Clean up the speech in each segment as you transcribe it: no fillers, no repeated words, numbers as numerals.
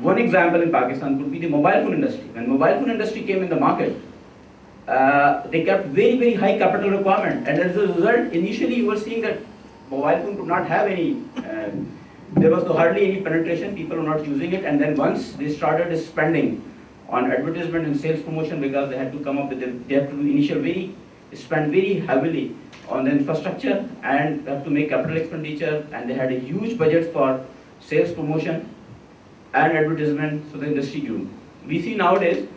One example in Pakistan could be the mobile phone industry. When mobile phone industry came in the market, they kept very, very high capital requirement, and as a result, initially you were seeing that mobile phone could not have any, there was hardly any penetration, people were not using it, and then once they started spending on advertisement and sales promotion, because they had to come up with they have to do spend very heavily on the infrastructure and have to make capital expenditure, and they had a huge budget for sales promotion and advertisement, so the industry grew. We see nowadays,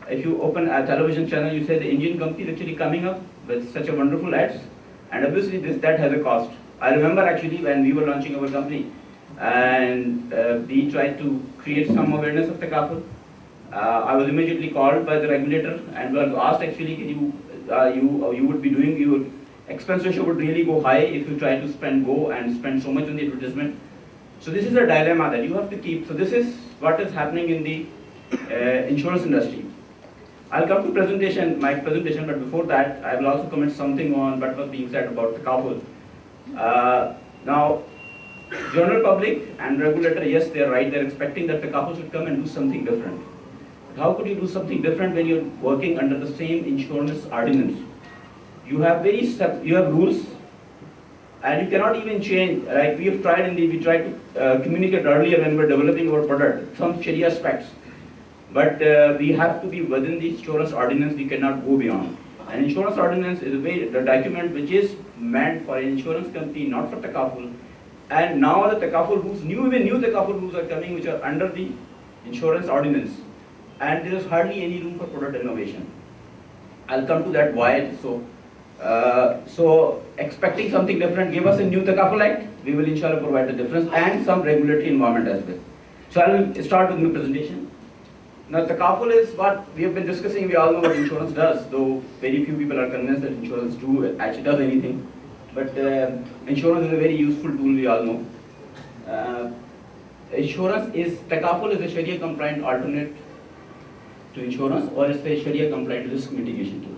if you open a television channel, you say the Indian company is actually coming up with such a wonderful ads, and obviously that has a cost. I remember actually when we were launching our company, and we tried to create some awareness of Takaful. I was immediately called by the regulator and was asked actually, you would be doing, your expense ratio would really go high if you try to spend so much on the advertisement. So this is a dilemma that you have to keep. So this is what is happening in the insurance industry. I'll come to my presentation, but before that, I will also comment something on what was being said about Takaful. Now, general public and regulator, yes, they're right. They're expecting that Takaful should come and do something different. How could you do something different when you're working under the same insurance ordinance? You have rules, and you cannot even change. Like we tried to communicate earlier when we were developing our product, some Sharia aspects. But we have to be within the insurance ordinance. We cannot go beyond. An insurance ordinance is the document which is meant for an insurance company, not for Takaful. And now the Takaful rules, new Takaful rules are coming, which are under the insurance ordinance. And there is hardly any room for product innovation. I'll come to that why. So expecting something different, give us a new Takaful Act, we will inshallah provide the difference, and some regulatory environment as well. So I will start with my presentation. Now Takaful is what we have been discussing. We all know what insurance does, though very few people are convinced that insurance actually does anything. But insurance is a very useful tool, we all know. Takaful is a Sharia compliant alternate to insurance, or it's a Sharia compliant risk mitigation tool.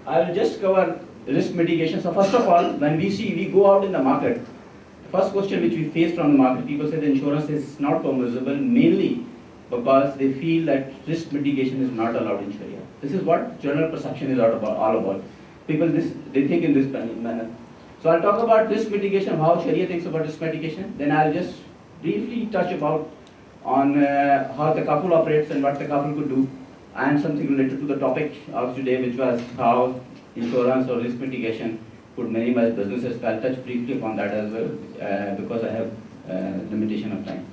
I will just cover risk mitigation. So first of all, when we go out in the market, the first question which we face from the market, people say the insurance is not permissible, mainly because they feel that risk mitigation is not allowed in Sharia. This is what general perception is all about. People they think in this manner. So I'll talk about risk mitigation, how Sharia thinks about risk mitigation. Then I'll just briefly touch on how Takaful operates and what Takaful could do, and something related to the topic of today, which was how insurance or risk mitigation could minimize businesses. So I'll touch briefly upon that as well, because I have limitation of time.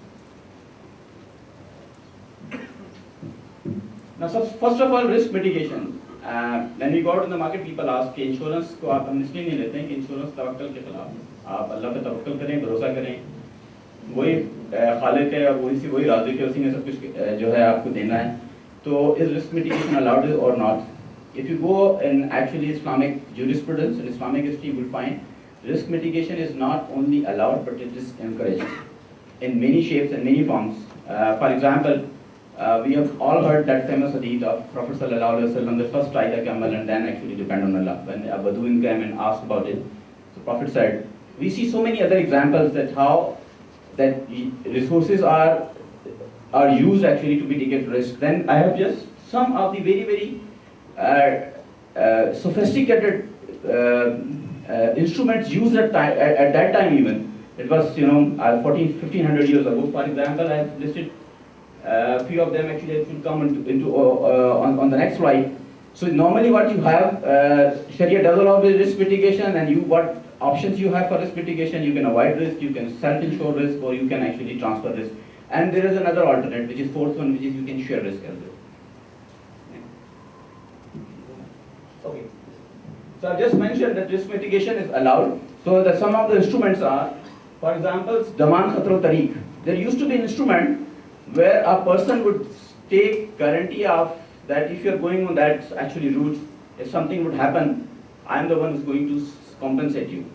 Now, so first of all, risk mitigation. When we go out in the market, people ask कि insurance को आप हम इसलिए नहीं लेते हैं कि insurance तवक्कल के खिलाफ है. आप अल्लाह पे तवक्कल करें, भरोसा करें, वही खालिक है और वही राज़िक है, उसी में सब कुछ जो है आपको देना है. So is risk mitigation allowed or not? If you go in actually Islamic jurisprudence and Islamic history, you will find risk mitigation is not only allowed, but it is encouraged in many shapes and many forms. For example, we have all heard that famous hadith of Prophet Sallallahu Alaihi Wasallam, the first try the camel and then actually depend on Allah. When a Bedouin came and asked about it, the Prophet said, we see so many other examples that how that resources are used actually to mitigate risk. Then I have just some of the very, very sophisticated instruments used at that time even. It was 1500 years ago. For example, I have listed a few of them. Actually, it will come on the next slide. So normally what you have, Sharia does allow risk mitigation, and what options you have for risk mitigation. You can avoid risk, you can self-insure risk, or you can actually transfer risk. And there is another alternate, which is fourth one, which is you can share risk as well. Okay. So I just mentioned that risk mitigation is allowed. So that some of the instruments are, for example, Daman Khatar Tariq. There used to be an instrument where a person would take guarantee of that if you are going on that actually route, if something would happen, I am the one who is going to compensate you.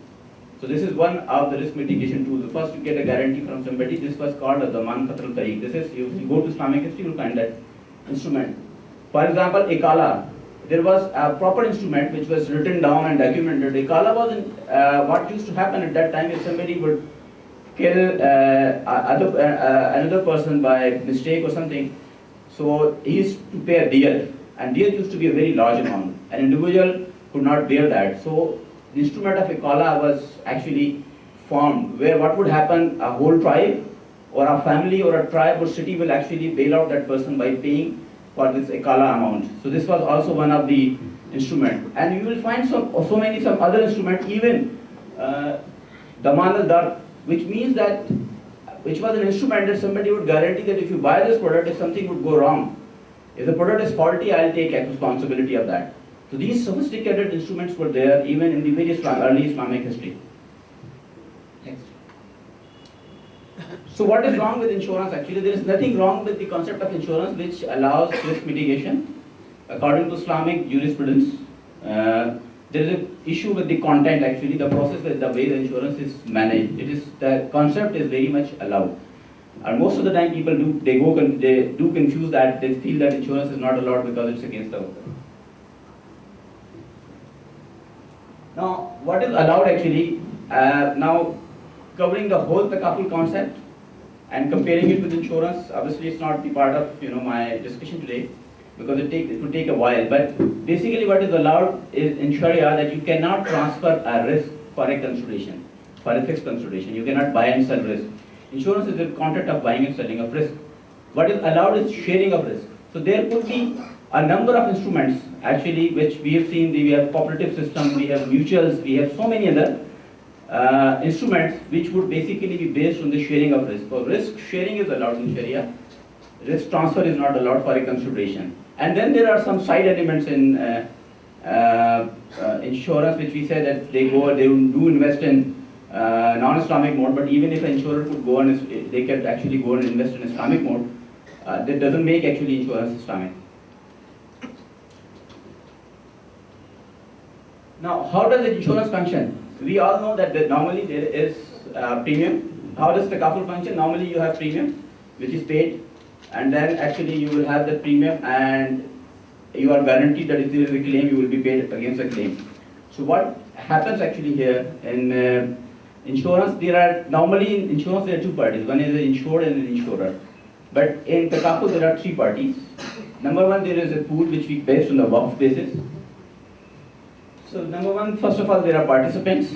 So this is one of the risk mitigation tools. First, you get a guarantee from somebody. This was called a Daman Khatar Tariq. This is, if you go to Islamic history, you will find that instrument. For example, Ikala. There was a proper instrument which was written down and documented. Ikala was what used to happen at that time if somebody would kill another person by mistake or something, so he used to pay a diyat, and diyat used to be a very large amount. An individual could not bear that, so the instrument of Iqala was actually formed, where what would happen, a whole tribe or a family or a tribe or city will actually bail out that person by paying for this Iqala amount. So this was also one of the instrument, and you will find some other instrument, even Daman al-Dar, which means that, which was an instrument that somebody would guarantee that if you buy this product, if something would go wrong, if the product is faulty, I'll take responsibility of that. So these sophisticated instruments were there even in the very early Islamic history. Next. So what is wrong with insurance? Actually, there is nothing wrong with the concept of insurance, which allows risk mitigation. According to Islamic jurisprudence, there is an issue with the content, actually, the process with the way the insurance is managed. The concept is very much allowed. And most of the time people do confuse that, they feel that insurance is not allowed because it's against the law. Now, what is allowed actually, now covering the whole takaful concept and comparing it with insurance, obviously it's not the part of my discussion today, because it would take a while. But basically what is allowed is in Sharia that you cannot transfer a risk for a consideration, for a fixed consideration. You cannot buy and sell risk. Insurance is the contract of buying and selling of risk. What is allowed is sharing of risk. So there could be a number of instruments actually which we have seen. We have cooperative system, we have mutuals, we have so many other instruments which would basically be based on the sharing of risk. So risk sharing is allowed in Sharia. Risk transfer is not allowed for a consideration. And then there are some side elements in insurance, which we say that they do invest in non-Islamic mode, but even if an insurer could go on, they can actually go and invest in Islamic mode, that doesn't make actually insurance Islamic. Now, how does the insurance function? We all know that normally there is premium. How does the takaful function? Normally you have premium, which is paid, and then actually you will have the premium, and you are guaranteed that if there is a claim, you will be paid against the claim. So what happens actually here in insurance? Normally in insurance there are two parties. One is the insured and an insurer. But in takaful there are three parties. Number one, there is a pool which we based on the waqf basis. So number one, first of all, there are participants.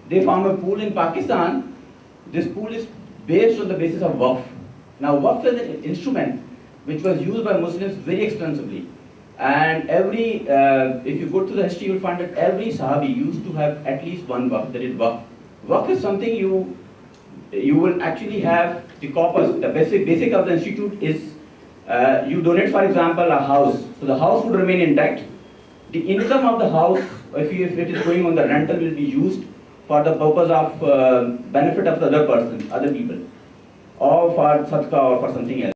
They form a pool in Pakistan. This pool is based on the basis of waqf. Now waqf is an instrument which was used by Muslims very extensively. And if you go to the history, you will find that every Sahabi used to have at least one waqf, that is waqf. Waqf is something you will actually have the corpus. The basic of the institute is you donate, for example, a house. So the house would remain intact. The income of the house, if it is going on the rental, will be used for the purpose of benefit of the other person, other people, or for sadaqah or for something else.